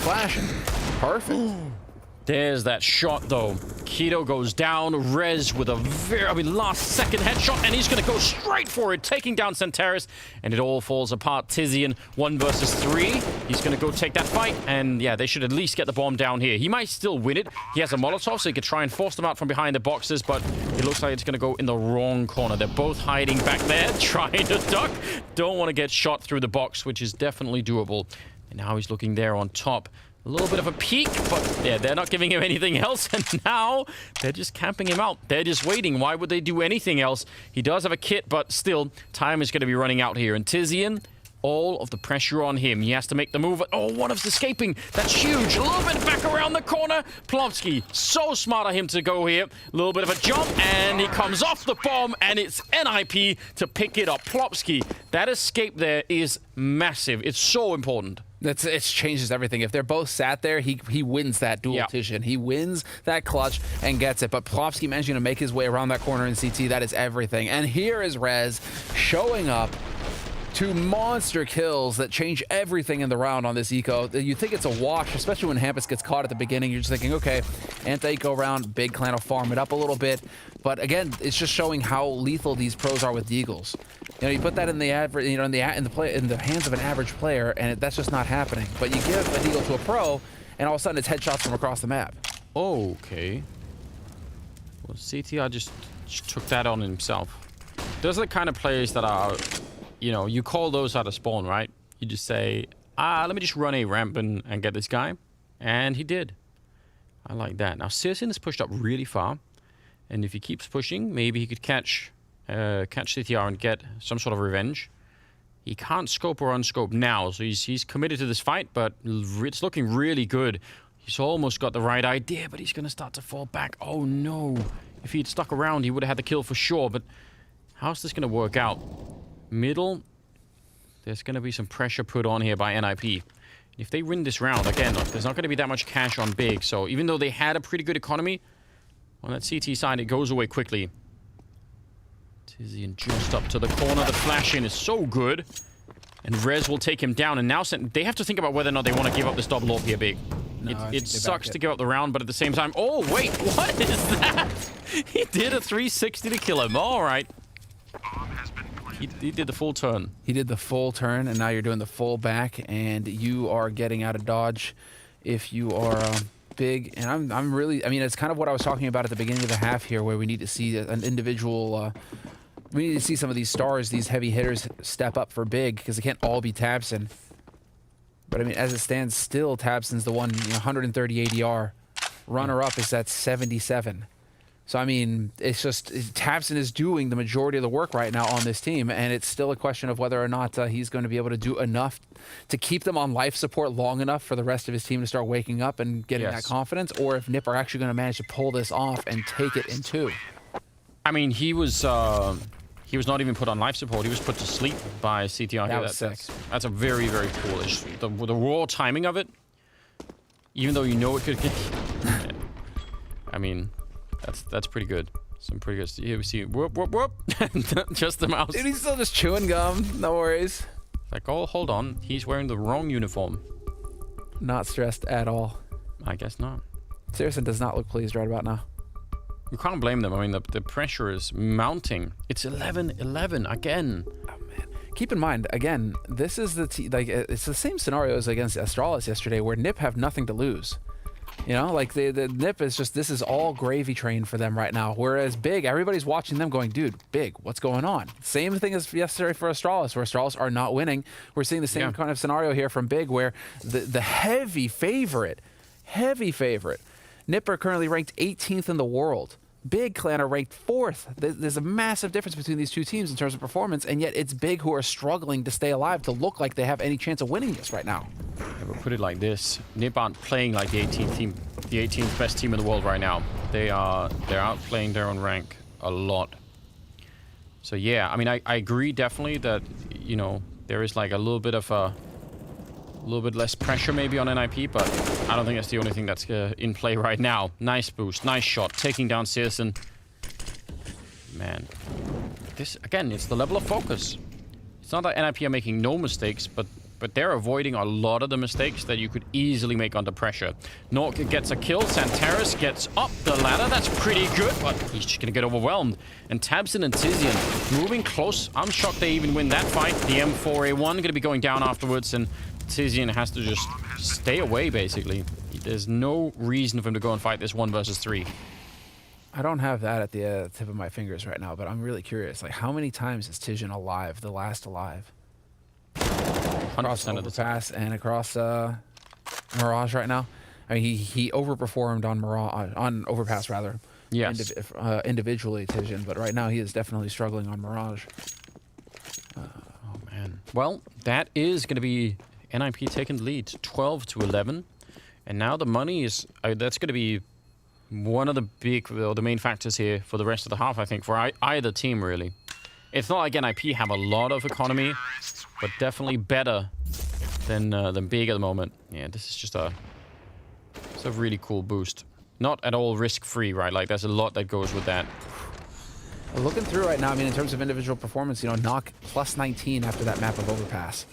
flashing. Perfect. There's that shot, though. Keto goes down. Rez with a last-second headshot, and he's going to go straight for it, taking down Santaris, and it all falls apart. Tizian, 1 versus 3. He's going to go take that fight, and yeah, they should at least get the bomb down here. He might still win it. He has a Molotov, so he could try and force them out from behind the boxes, but it looks like it's going to go in the wrong corner. They're both hiding back there, trying to duck. Don't want to get shot through the box, which is definitely doable. And now he's looking there on top. A little bit of a peek, but yeah, they're not giving him anything else, and now they're just camping him out. They're just waiting. Why would they do anything else? He does have a kit, but still, time is going to be running out here. And Tizian, all of the pressure on him. He has to make the move. Oh, one of us escaping. That's huge. A little bit back around the corner. Plopsky, so smart of him to go here. A little bit of a jump, and he comes off the bomb, and it's NIP to pick it up. Plopsky, that escape there is massive. It's so important. It changes everything. If they're both sat there, he wins that duel-tition. He wins that clutch and gets it. But Plopsky managing to make his way around that corner in CT, that is everything. And here is Rez showing up. 2 monster kills that change everything in the round on this eco. You think it's a wash, especially when Hampus gets caught at the beginning. You're just thinking, okay, anti-eco round, Big Clan will farm it up a little bit. But again, it's just showing how lethal these pros are with Deagles. You know, you put that in the average, you know, in the hands of an average player, and that's just not happening. But you give a Deagle to a pro, and all of a sudden it's headshots from across the map. Okay. Well, CTR just took that on himself. Those are the kind of players that are, you know, you call those out of spawn, right? You just say, let me just run a ramp and get this guy. And he did. I like that. Now, Searson is pushed up really far. And if he keeps pushing, maybe he could catch CTR and get some sort of revenge. He can't scope or unscope now, so he's committed to this fight, but it's looking really good. He's almost got the right idea, but he's going to start to fall back. Oh, no. If he'd stuck around, he would have had the kill for sure, but how's this going to work out? Middle, there's going to be some pressure put on here by NIP. If they win this round, again, there's not going to be that much cash on Big, so even though they had a pretty good economy, on that CT side, it goes away quickly. Tizian just up to the corner. The flash in is so good. And Rez will take him down. And now they have to think about whether or not they want to give up this double AWP here, Big. No, it sucks to give up the round, but at the same time... Oh, wait, what is that? He did a 360 to kill him. All right. He did the full turn. He did the full turn, and now you're doing the full back, and you are getting out of dodge if you are... Big, and I'm really, I mean, it's kind of what I was talking about at the beginning of the half here, where we need to see an individual, we need to see some of these stars, these heavy hitters step up for Big, because it can't all be tabseN. But I mean, as it stands still, tabseN's the one, 130 ADR. Runner-up is at 77. So, I mean, it's just, tabseN is doing the majority of the work right now on this team, and it's still a question of whether or not he's going to be able to do enough to keep them on life support long enough for the rest of his team to start waking up and getting that confidence, or if NiP are actually going to manage to pull this off and take it in 2. I mean, he was not even put on life support. He was put to sleep by CTR. That was sick. That's a very, very foolish. The raw timing of it, even though you know it could... I mean... That's pretty good. Some pretty good. Here we see whoop whoop whoop. Just the mouse. Dude, he's still just chewing gum. No worries. Like, oh, hold on. He's wearing the wrong uniform. Not stressed at all. I guess not. Searson does not look pleased right about now. You can't blame them. I mean, the pressure is mounting. It's 11-11 again. Oh man. Keep in mind, again, this is it's the same scenario as against Astralis yesterday, where NiP have nothing to lose. You know, like the NiP is just, this is all gravy train for them right now. Whereas Big, everybody's watching them going, dude, Big, what's going on? Same thing as yesterday for Astralis, where Astralis are not winning. We're seeing the same kind of scenario here from Big, where the heavy favorite, NiP are currently ranked 18th in the world. Big Clan are ranked 4th. There's a massive difference between these two teams in terms of performance, and yet it's Big who are struggling to stay alive, to look like they have any chance of winning this right now. Yeah, but put it like this: NiP aren't playing like the 18th team, the 18th best team in the world right now. They're outplaying their own rank a lot. So yeah, I mean, I agree definitely that, you know, there is like a little bit less pressure maybe on NIP, but I don't think that's the only thing that's in play right now. Nice boost, nice shot, taking down Searson. Man, this again, it's the level of focus. It's not that NIP are making no mistakes, but but they're avoiding a lot of the mistakes that you could easily make under pressure. Nork gets a kill. Santaris gets up the ladder. That's pretty good, but he's just going to get overwhelmed. And tabseN and Tizian moving close. I'm shocked they even win that fight. The M4A1 going to be going down afterwards, and Tizian has to just stay away, basically. There's no reason for him to go and fight this 1 versus 3. I don't have that at the tip of my fingers right now, but I'm really curious. Like, how many times is Tizian alive, the last alive? Across 100% of the time. Overpass and across Mirage right now. I mean, he overperformed on Mirage, on Overpass rather. Yes. Individually, Tizian, but right now he is definitely struggling on Mirage. Oh man. Well, that is going to be NIP taking the lead, 12-11, and now the money is that's going to be one of the big, or the main factors here for the rest of the half. I think for either team really. It's not like NIP have a lot of economy, but definitely better than Big at the moment. Yeah, this is just it's a really cool boost. Not at all risk-free, right? Like, there's a lot that goes with that. Looking through right now, I mean, in terms of individual performance, you know, Nock plus 19 after that map of Overpass.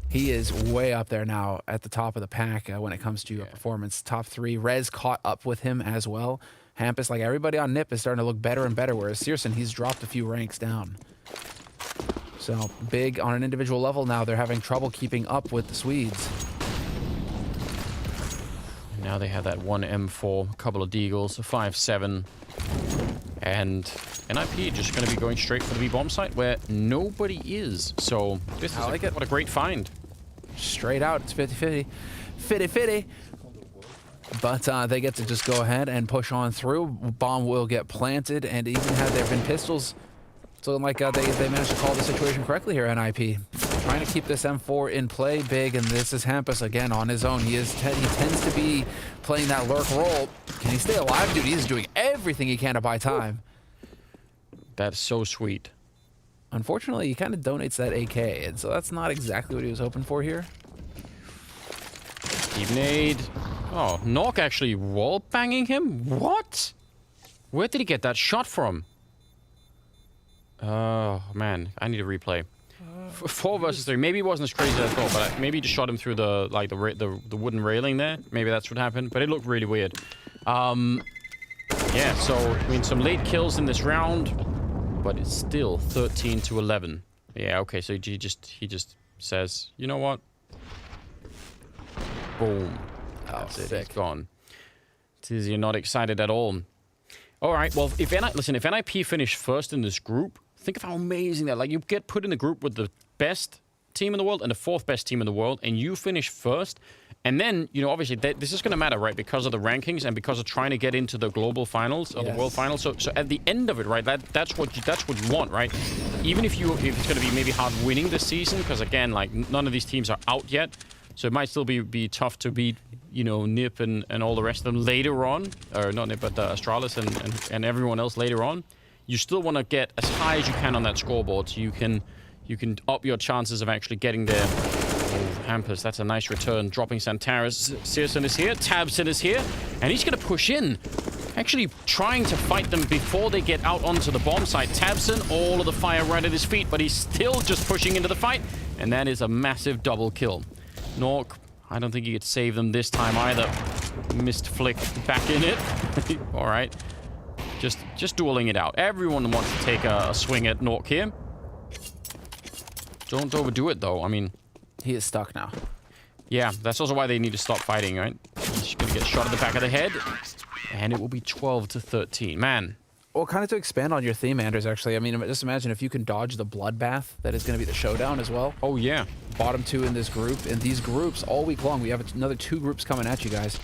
He is way up there now at the top of the pack when it comes to performance. Top 3. Rez caught up with him as well. Hampus, like everybody on NIP, is starting to look better and better, whereas searsson, he's dropped a few ranks down. So, Big on an individual level now, they're having trouble keeping up with the Swedes. Now they have that one M4, a couple of Deagles, a 5.7, and NIP just going to be going straight for the B-bomb site where nobody is. So this is what a great find. Straight out, it's 50-50. 50-50. But they get to just go ahead and push on through. Bomb will get planted, and even had there been pistols, so like they managed to call the situation correctly here, NIP. Trying to keep this M4 in play, Big, and this is Hampus again on his own. He tends to be playing that lurk role. Can he stay alive, dude? He's doing everything he can to buy time. That's so sweet. Unfortunately, he kind of donates that AK, and so that's not exactly what he was hoping for here. Deep nade. Oh, Nork actually wall banging him? What? Where did he get that shot from? Oh man, I need to replay. 4 versus 3. Maybe it wasn't as crazy as I thought, but maybe he just shot him through the wooden railing there. Maybe that's what happened, but it looked really weird. Yeah, so I mean, some late kills in this round, but it's still 13-11. Yeah, okay, so he just says, you know what? Boom. That's it. He's gone. Tizian not excited at all. All right, well, if NIP finish first in this group, think of how amazing that. Like, you get put in the group with the best team in the world and the 4th best team in the world, and you finish first. And then, you know, obviously, this is going to matter, right? Because of the rankings and because of trying to get into the global finals or the world finals. So at the end of it, right? That's what you want, right? Even if it's going to be maybe hard winning this season, because again, like none of these teams are out yet, so it might still be tough to beat, you know, NIP and all the rest of them later on, or not NIP, but Astralis and everyone else later on. You still want to get as high as you can on that scoreboard, so you can up your chances of actually getting there. Oh, Hampus, that's a nice return. Dropping Santaris. searsson is here. tabseN is here. And he's going to push in. Actually trying to fight them before they get out onto the bomb site. tabseN, all of the fire right at his feet, but he's still just pushing into the fight. And that is a massive double kill. Nork, I don't think he could save them this time either. Missed flick back in it. All right. Just dueling it out. Everyone wants to take a swing at Nork here. Don't overdo it, though. I mean... He is stuck now. Yeah, that's also why they need to stop fighting, right? He's going to get shot at the back of the head. And it will be 12-13. Man. Well, kind of to expand on your theme, Anders, actually. I mean, just imagine if you can dodge the bloodbath. That is going to be the showdown as well. Oh, yeah. Bottom 2 in this group. In these groups, all week long, we have another 2 groups coming at you guys.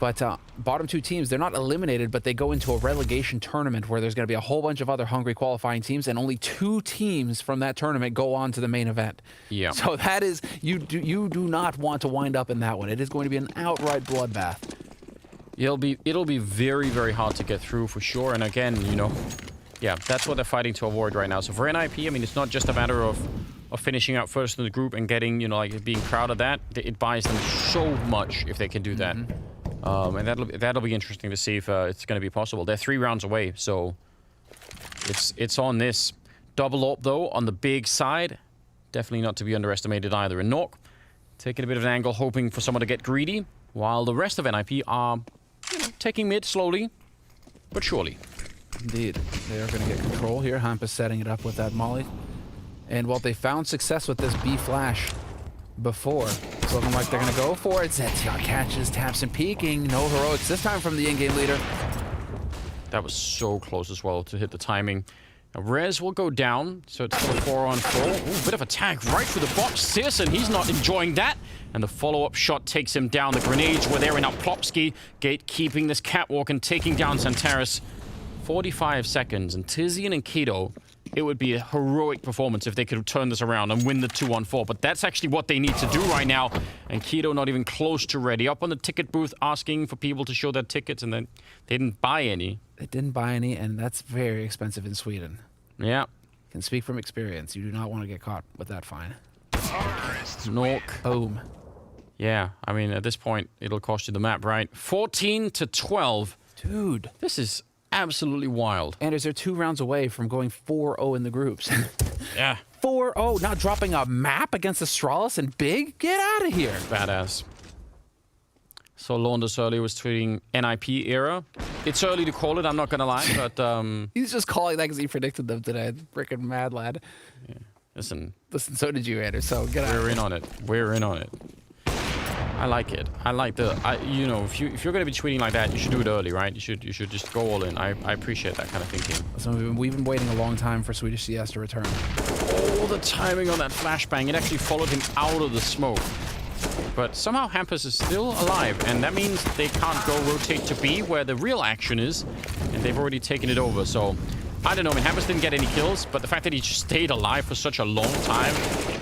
But bottom 2 teams, they're not eliminated, but they go into a relegation tournament where there's going to be a whole bunch of other hungry qualifying teams, and only 2 teams from that tournament go on to the main event. Yeah. So that is, you do not want to wind up in that one. It is going to be an outright bloodbath. It'll be very, very hard to get through for sure. And again, you know, yeah, that's what they're fighting to avoid right now. So for NIP, I mean, it's not just a matter of finishing out first in the group and getting, you know, like being proud of that. It buys them so much if they can do that. And that'll be interesting to see if it's going to be possible. They're 3 rounds away, so it's on this. Double up though on the big side, definitely not to be underestimated either. And Nork taking a bit of an angle, hoping for someone to get greedy, while the rest of NIP are taking mid slowly, but surely. Indeed. They are going to get control here. Hampus setting it up with that molly. And while they found success with this B flash before, it's looking like they're going to go for it. ZTR catches, taps and peeking. No heroics this time from the in-game leader. That was so close as well to hit the timing. Now, Rez will go down, so it's still a 4-on-4. Ooh, bit of a tag right through the box. Searson, he's not enjoying that. And the follow-up shot takes him down. The grenades were there, and now Plopsky gatekeeping this catwalk and taking down Santaris. 45 seconds, and Tizian and Keto, it would be a heroic performance if they could turn this around and win the 2-on-4. But that's actually what they need to do right now. And Keto not even close to ready. Up on the ticket booth asking for people to show their tickets, and then they didn't buy any. They didn't buy any, and that's very expensive in Sweden. Yeah. Can speak from experience. You do not want to get caught with that fine. Snork. Boom. Yeah, I mean, at this point, it'll cost you the map, right? 14-12. Dude. This is absolutely wild. Anders, they're 2 rounds away from going 4-0 in the groups. Yeah. 4-0, not dropping a map against Astralis and Big? Get out of here. Badass. So Launders earlier was tweeting NIP era. It's early to call it, I'm not gonna lie, but He's just calling that because he predicted them today. Freaking mad lad. yeah. Listen, so did you, Anders, so get out. we're in on it. We're in on it. I like it. I like the, you know, if you're gonna be tweeting like that, you should do it early, right? You should just go all in. I appreciate that kind of thinking. So we've been waiting a long time for Swedish CS to return. Oh, the timing on that flashbang, it actually followed him out of the smoke. But somehow Hampus is still alive, and that means they can't go rotate to B, where the real action is, and they've already taken it over. So, I don't know, I mean, Hampus didn't get any kills, but the fact that he just stayed alive for such a long time,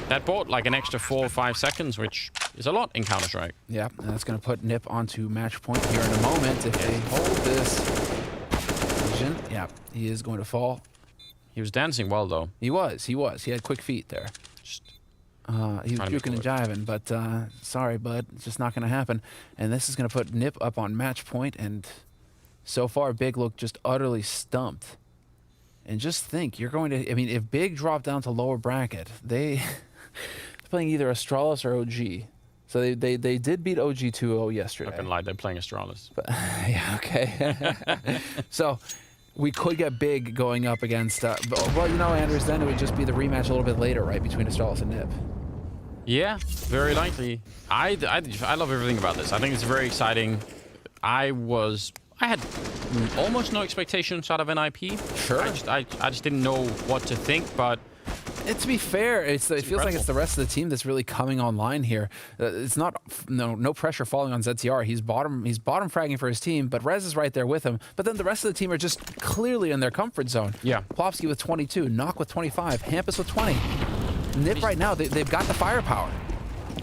that bought like an extra 4 or 5 seconds, which is a lot in Counter-Strike. Yeah, and that's going to put Nip onto match point here in a moment. If they hold this vision, yeah, he is going to fall. He was dancing well, though. He was. He had quick feet there. Just He was juking and jiving, but sorry, bud, it's just not going to happen. And this is going to put Nip up on match point, and so far, Big looked just utterly stumped. And just think, you're going to, I mean, if Big dropped down to lower bracket, they're playing either Astralis or OG. So they did beat OG 2-0 yesterday. not gonna lie, they're playing Astralis. But, yeah, okay. So we could get Big going up against, well, you know, Anders, then it would just be the rematch a little bit later, right, between Astralis and Nip. Yeah, very likely. I love everything about this. I think it's very exciting. I had almost no expectations out of NIP. Sure. I just didn't know what to think, but To be fair, it feels like it's the rest of the team that's really coming online here. It's not no pressure falling on ZTR. He's bottom fragging for his team, but Rez is right there with him. But then the rest of the team are just clearly in their comfort zone. Yeah. Plopsky with 22, Knock with 25, Hampus with 20. Nip right now, they've got the firepower.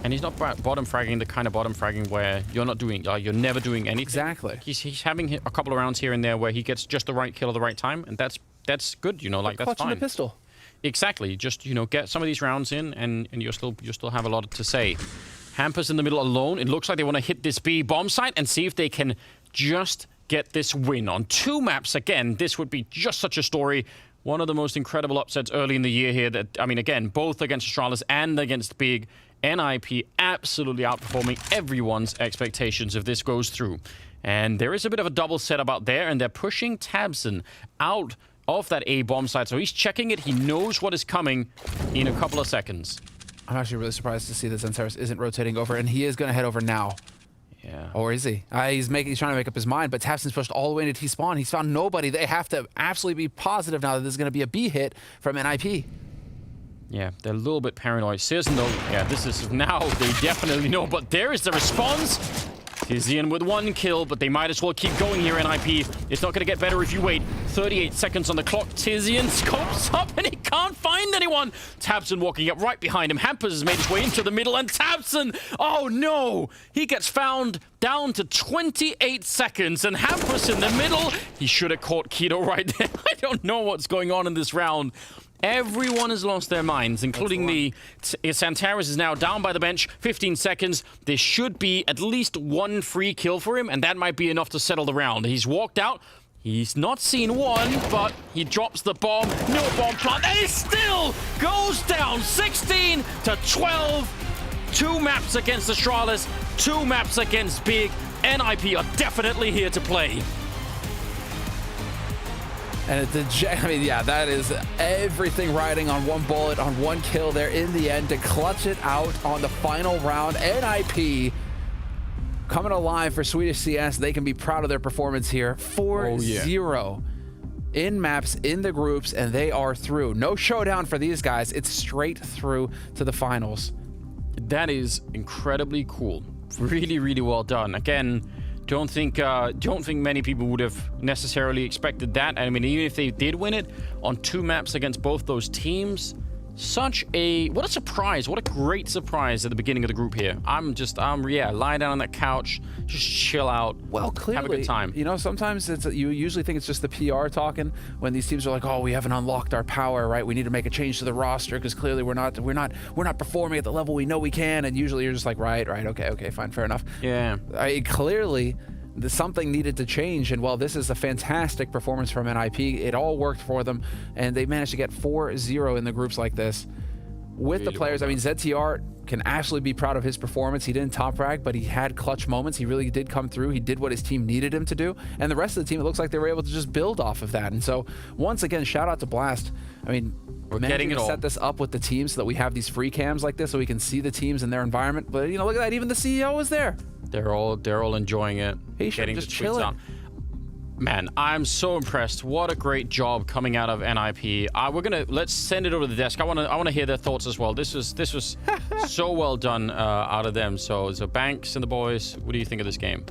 and he's not bottom fragging the kind of bottom fragging where you're not doing, you're never doing anything. Exactly. He's having a couple of rounds here and there where he gets just the right kill at the right time, and that's good, you know, like that's Clutching fine. the pistol. Exactly. Just, you know, get some of these rounds in, and you still have a lot to say. Hampus in the middle alone. It looks like they want to hit this B bomb site and see if they can just get this win on 2 maps again. This would be just such a story. One of the most incredible upsets early in the year here. That, I mean, again, both against Astralis and against Big. NIP absolutely outperforming everyone's expectations if this goes through. And there is a bit of a double setup out there, and they're pushing Tabson out of that A bomb site. So he's checking it. He knows what is coming in a couple of seconds. I'm actually really surprised to see that Zantaris isn't rotating over, and he is going to head over now. Yeah. Or is he? He's trying to make up his mind, but Tabson's pushed all the way into T-spawn. He's found nobody. They have to absolutely be positive now that there's going to be a B hit from NIP. Yeah, they're a little bit paranoid. Searson, though, yeah, this is now, they definitely know. But there is the response. Tizian with 1 kill, but they might as well keep going here, NIP. It's not going to get better if you wait. 38 seconds on the clock. Tizian scopes up, and he can't find anyone. Tabson walking up right behind him. Hampus has made his way into the middle, and Tabson, oh no! He gets found down to 28 seconds, and Hampus in the middle. He should have caught Keto right there. I don't know what's going on in this round. Everyone has lost their minds, including the Santaris is now down by the bench. 15 seconds. There should be at least 1 free kill for him, and that might be enough to settle the round. He's walked out. He's not seen one, but he drops the bomb. No bomb plant. And it still goes down. 16-12. 2 maps against Astralis, 2 maps against Big. NIP are definitely here to play. And I mean, yeah, that is everything riding on one bullet, on one kill there in the end to clutch it out on the final round. NIP coming alive for Swedish CS. They can be proud of their performance here. 4-0 in maps, in the groups, and they are through. No showdown for these guys. It's straight through to the finals. That is incredibly cool. Really, really well done. Again, don't think many people would have necessarily expected that. I mean, even if they did win it on 2 maps against both those teams, what a surprise. What a great surprise at the beginning of the group here. I'm lying down on that couch, just chill out. Well, clearly, have a good time. You know, sometimes you usually think it's just the PR talking when these teams are like, oh, we haven't unlocked our power, right? We need to make a change to the roster because clearly we're not performing at the level we know we can. And usually you're just like, right, okay, fine, fair enough. Yeah. Clearly, something needed to change, and while this is a fantastic performance from NIP, it all worked for them, and they managed to get 4-0 in the groups like this with the players. I mean, ZTR can actually be proud of his performance. He didn't top frag, but he had clutch moments. He really did come through. He did what his team needed him to do, and the rest of the team, it looks like they were able to just build off of that. And so, once again, shout out to Blast. I mean, we're getting it all. Set this up with the teams so that we have these free cams like this, so we can see the teams in their environment. But you know, look at that. Even the CEO was there. They're all enjoying it. He should just chill it. Man, I'm so impressed. What a great job coming out of NIP. Let's send it over to the desk. I want to hear their thoughts as well. This was so well done out of them. So Banks and the boys, what do you think of this game?